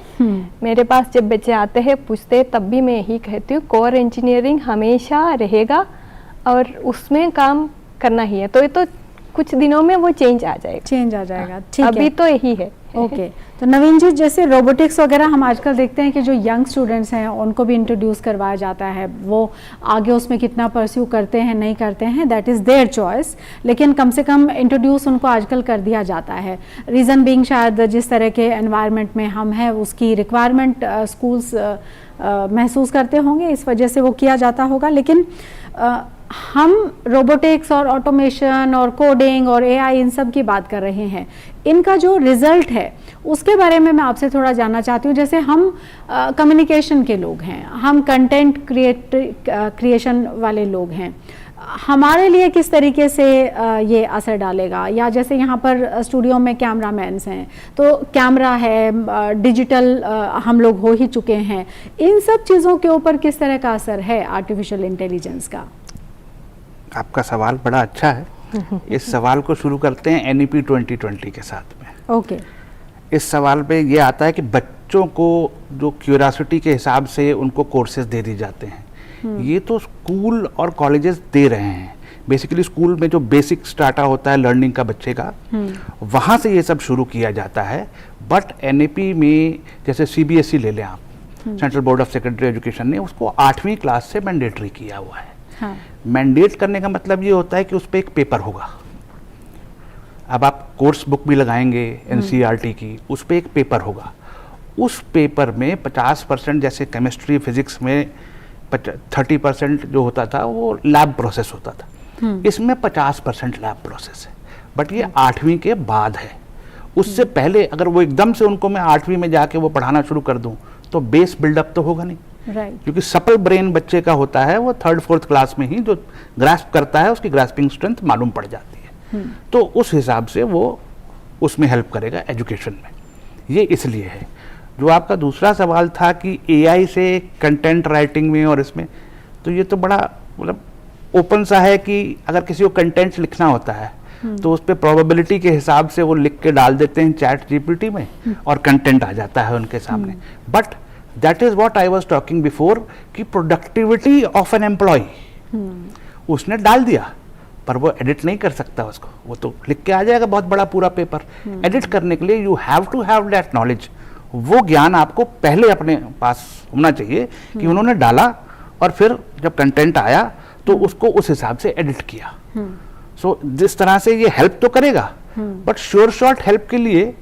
मेरे पास जब बच्चे आते हैं पूछते हैं, तब भी मैं यही कहती हूँ कोर इंजीनियरिंग हमेशा रहेगा और उसमें काम करना ही है। तो ये तो कुछ दिनों में वो चेंज आ जाएगा। ठीक है, अभी तो यही है। ओके, तो नवीन जी, जैसे रोबोटिक्स वगैरह हम आजकल देखते हैं कि जो यंग स्टूडेंट्स हैं उनको भी इंट्रोड्यूस करवाया जाता है, वो आगे उसमें कितना परस्यू करते हैं नहीं करते हैं दैट इज़ देयर चॉइस, लेकिन कम से कम इंट्रोड्यूस उनको आजकल कर दिया जाता है। रीज़न बीइंग शायद जिस तरह के एनवायरनमेंट में हम हैं उसकी रिक्वायरमेंट स्कूल्स महसूस करते होंगे, इस वजह से वो किया जाता होगा। लेकिन हम रोबोटिक्स और ऑटोमेशन और कोडिंग और एआई इन सब की बात कर रहे हैं, इनका जो रिज़ल्ट है उसके बारे में मैं आपसे थोड़ा जानना चाहती हूँ। जैसे हम कम्युनिकेशन के लोग हैं, हम कंटेंट क्रिएशन वाले लोग हैं, हमारे लिए किस तरीके से ये असर डालेगा? या जैसे यहाँ पर स्टूडियो में कैमरामैन्स हैं तो कैमरा है, डिजिटल हम लोग हो ही चुके हैं, इन सब चीज़ों के ऊपर किस तरह का असर है आर्टिफिशियल इंटेलिजेंस का? आपका सवाल बड़ा अच्छा है। इस सवाल को शुरू करते हैं NEP 2020 के साथ में। ओके। इस सवाल पे ये आता है कि बच्चों को जो क्यूरियोसिटी के हिसाब से उनको कोर्सेज दे दी जाते हैं, ये तो स्कूल और कॉलेजेस दे रहे हैं। बेसिकली स्कूल में जो बेसिक स्टार्टा होता है लर्निंग का बच्चे का, वहाँ से ये सब शुरू किया जाता है। बट NEP में जैसे CBSE ले लें आप, central board of secondary education ने उसको 8वीं क्लास से मैंडेटरी किया हुआ है। मैंडेट करने का मतलब ये होता है कि उस पर एक पेपर होगा। अब आप कोर्स बुक भी लगाएंगे NCERT की, उस पर एक पेपर होगा। उस पेपर में 50% जैसे केमिस्ट्री फिजिक्स में 30% जो होता था वो लैब प्रोसेस होता था, इसमें 50% लैब प्रोसेस है। बट ये 8वीं के बाद है। उससे पहले अगर वो एकदम से उनको मैं 8वीं में जाके वो पढ़ाना शुरू कर दूं तो बेस बिल्डअप तो होगा नहीं। क्योंकि सपल ब्रेन बच्चे का होता है, वो 3rd 4th क्लास में ही जो ग्रास्प करता है उसकी ग्रास्पिंग स्ट्रेंथ मालूम पड़ जाती है। तो उस हिसाब से वो उसमें हेल्प करेगा एजुकेशन में। ये इसलिए है। जो आपका दूसरा सवाल था कि AI से कंटेंट राइटिंग में और इसमें, तो ये तो बड़ा मतलब ओपन सा है कि अगर किसी को कंटेंट लिखना होता है तो उस पर प्रोबेबिलिटी के हिसाब से वो लिख के डाल देते हैं चैट GPT में और कंटेंट आ जाता है उनके सामने। But that is what I was talking before कि प्रोडक्टिविटी ऑफ एन एम्प्लॉय, उसने डाल दिया पर वो एडिट नहीं कर सकता उसको, वो तो लिख के आ जाएगा बहुत बड़ा पूरा पेपर। एडिट करने के लिए you have to have that knowledge, वो ज्ञान आपको पहले अपने पास होना चाहिए कि उन्होंने डाला और फिर जब कंटेंट आया तो उसको उस हिसाब से एडिट किया। सो जिस तरह से ये हेल्प तो करेगा, बट श्योर शॉर्ट हेल्प के लिए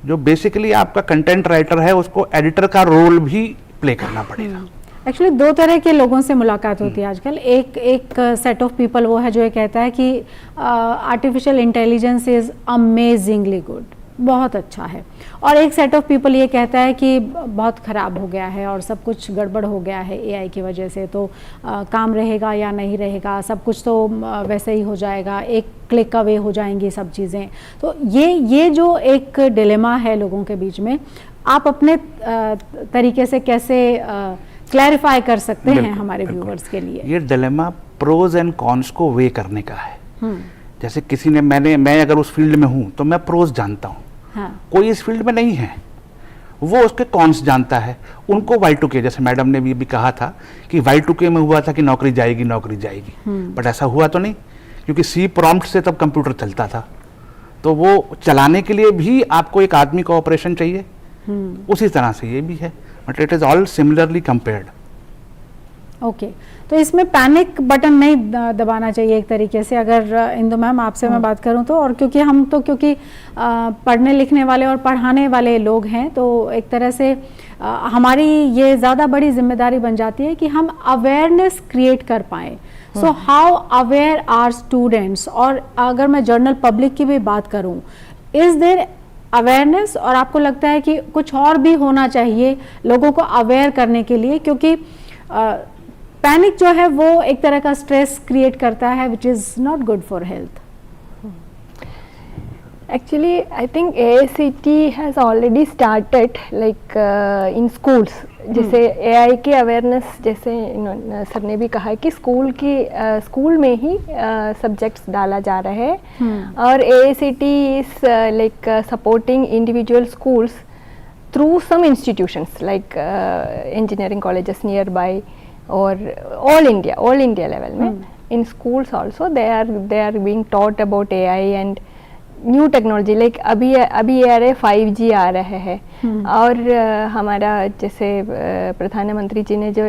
जो बेसिकली आपका कंटेंट राइटर है उसको एडिटर का रोल भी प्ले करना पड़ेगा। एक्चुअली दो तरह के लोगों से मुलाकात होती है आजकल। एक सेट ऑफ पीपल वो है जो ये कहता है कि artificial intelligence is amazingly good, बहुत अच्छा है, और एक सेट ऑफ पीपल ये कहता है कि बहुत ख़राब हो गया है और सब कुछ गड़बड़ हो गया है एआई की वजह से, तो काम रहेगा या नहीं रहेगा, सब कुछ तो वैसे ही हो जाएगा, एक क्लिक अवे हो जाएंगी सब चीज़ें। तो ये जो एक डिलेमा है लोगों के बीच में, आप अपने तरीके से कैसे क्लैरिफाई कर सकते हैं हमारे व्यूअर्स के लिए? ये डिलेमा प्रोज एंड कॉन्स को वे करने का है। जैसे किसी ने मैं अगर उस फील्ड में हूँ तो मैं प्रोज जानता हूँ, हाँ। कोई इस फील्ड में नहीं है, वो उसके कॉन्स जानता है। उनको Y2K, जैसे मैडम ने भी कहा था कि Y2K में हुआ था कि नौकरी जाएगी, बट ऐसा हुआ तो नहीं, क्योंकि सी प्रॉम्प्ट से तब कंप्यूटर चलता था। तो वो चलाने के लिए भी आपको एक आदमी का ऑपरेशन चाहिए, उसी तरह से ये भी है, but it is all similarly compared. Okay, तो इसमें पैनिक बटन नहीं दबाना चाहिए एक तरीके से, अगर इंदु मैम आपसे मैं बात करूं तो, और क्योंकि पढ़ने लिखने वाले और पढ़ाने वाले लोग हैं, तो एक तरह से हमारी ये ज़्यादा बड़ी जिम्मेदारी बन जाती है कि हम अवेयरनेस क्रिएट कर पाएँ। So how aware are students, और अगर मैं जनरल पब्लिक की भी बात करूं, इज देयर अवेयरनेस, और आपको लगता है कि कुछ और भी होना चाहिए लोगों को अवेयर करने के लिए, क्योंकि पैनिक जो है वो एक तरह का स्ट्रेस क्रिएट करता है which is not good for health. Actually, I think AICT has already started like in schools. जैसे AI की अवेयरनेस, जैसे सर ने भी कहा है कि स्कूल में ही सब्जेक्ट्स डाला जा रहा है, और AICT is like supporting individual schools through some institutions like engineering colleges nearby or all India level में in schools also they are being taught about AI and new technology. Like अभी आ रहे 5G आ रहे हैं, और हमारा जैसे प्रधानमंत्री जी ने जो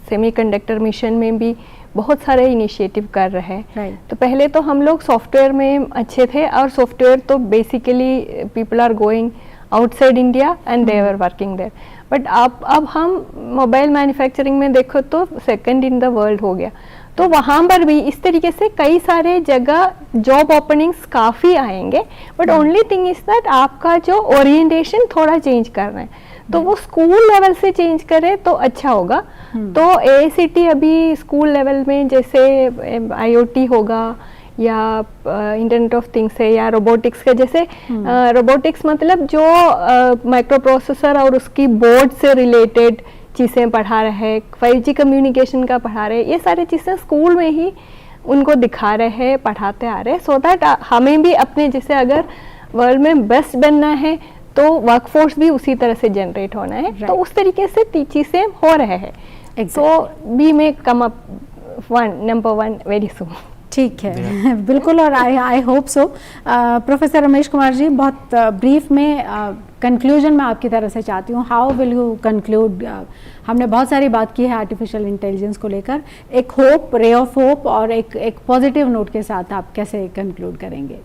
सेमीकंडक्टर मिशन में भी बहुत सारे इनिशिएटिव कर रहे हैं। तो पहले तो हम लोग सॉफ्टवेयर में अच्छे थे, और सॉफ्टवेयर तो basically people are going outside India and they are working there, but अब हम मोबाइल मैन्युफैक्चरिंग में देखो तो सेकंड इन द वर्ल्ड हो गया। तो वहाँ पर भी इस तरीके से कई सारे जगह जॉब ओपनिंग्स काफ़ी आएंगे, but only thing is that आपका जो ओरिएंटेशन थोड़ा चेंज करना है, तो वो स्कूल लेवल से चेंज करे तो अच्छा होगा। तो AICT अभी स्कूल लेवल में जैसे IoT होगा या इंटरनेट ऑफ थिंग्स है या रोबोटिक्स का, जैसे रोबोटिक्स मतलब जो माइक्रो प्रोसेसर और उसकी बोर्ड से रिलेटेड चीज़ें पढ़ा रहे हैं, 5G कम्युनिकेशन का पढ़ा रहे हैं, ये सारी चीज़ें स्कूल में ही उनको दिखा रहे हैं, पढ़ाते आ रहे हैं, सो दैट हमें भी अपने जैसे अगर वर्ल्ड में बेस्ट बनना है तो वर्कफोर्स भी उसी तरह से जनरेट होना है, तो उस तरीके से चीज़ें हो रहे हैं। So we may come up number 1 very soon. ठीक है बिल्कुल, और I hope so. Professor Ramesh Kumar ji, बहुत ब्रीफ में कंक्लूजन मैं आपकी तरफ से चाहती हूँ, हाउ विल यू कंक्लूड? हमने बहुत सारी बात की है आर्टिफिशियल इंटेलिजेंस को लेकर, एक होप, रे ऑफ होप, और एक पॉजिटिव नोट के साथ आप कैसे कंक्लूड करेंगे?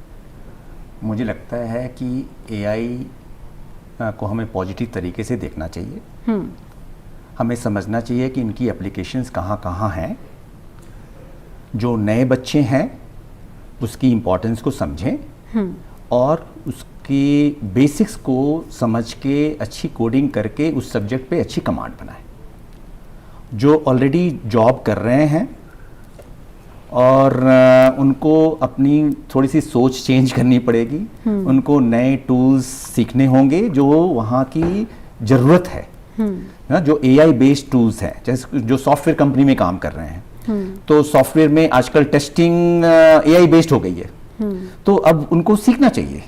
मुझे लगता है कि AI को हमें पॉजिटिव तरीके से देखना चाहिए। हमें समझना चाहिए कि इनकी एप्लीकेशंस कहाँ कहाँ हैं। जो नए बच्चे हैं उसकी इम्पोर्टेंस को समझें और उसके बेसिक्स को समझ के अच्छी कोडिंग करके उस सब्जेक्ट पे अच्छी कमांड बनाएं। जो ऑलरेडी जॉब कर रहे हैं और उनको अपनी थोड़ी सी सोच चेंज करनी पड़ेगी, उनको नए टूल्स सीखने होंगे जो वहाँ की ज़रूरत है। जो AI बेस्ड टूल्स हैं, जैसे जो सॉफ्टवेयर कंपनी में काम कर रहे हैं, तो सॉफ्टवेयर में आजकल टेस्टिंग AI बेस्ड हो गई है, तो अब उनको सीखना चाहिए,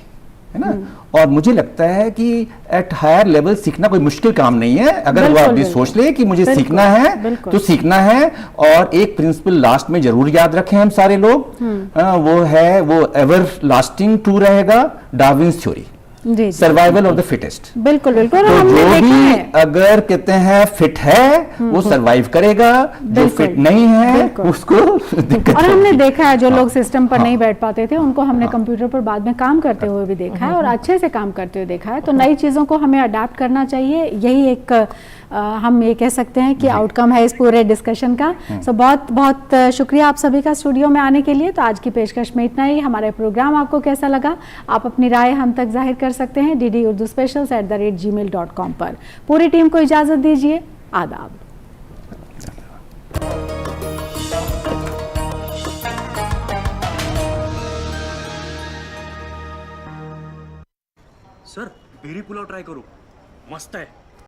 है ना। और मुझे लगता है कि एट हायर लेवल सीखना कोई मुश्किल काम नहीं है। अगर वो आदमी सोच ले कि मुझे सीखना है तो सीखना है। और एक प्रिंसिपल लास्ट में जरूर याद रखें हम सारे लोग, वो है, वो एवर लास्टिंग ट्रू रहेगा, डार्विन्स थ्योरी। जी, जी। Survival of the fittest. बिल्कुल बिल्कुल। और तो हमने जो देखा भी है अगर कहते हैं फिट है वो सरवाइव करेगा, जो बिल्कुल, फिट नहीं है बिल्कुल। उसको दिक्कत और हमने होगी। देखा है जो हाँ, लोग सिस्टम पर हाँ, नहीं बैठ पाते थे उनको हमने कंप्यूटर पर बाद में काम करते हुए भी देखा है और अच्छे से काम करते हुए देखा है। तो नई चीज़ों को हमें अडाप्ट करना चाहिए, यही एक हम ये कह सकते हैं कि आउटकम है इस पूरे डिस्कशन का। सो बहुत बहुत शुक्रिया आप सभी का स्टूडियो में आने के लिए। तो आज की पेशकश में इतना ही। हमारे प्रोग्राम आपको कैसा लगा आप अपनी राय हम तक जाहिर कर सकते हैं ddurduspecials@gmail.com पर। पूरी टीम को इजाज़त दीजिए, आदाब। सर पेरी पुलाव ट्राय करू, मस्त आहे.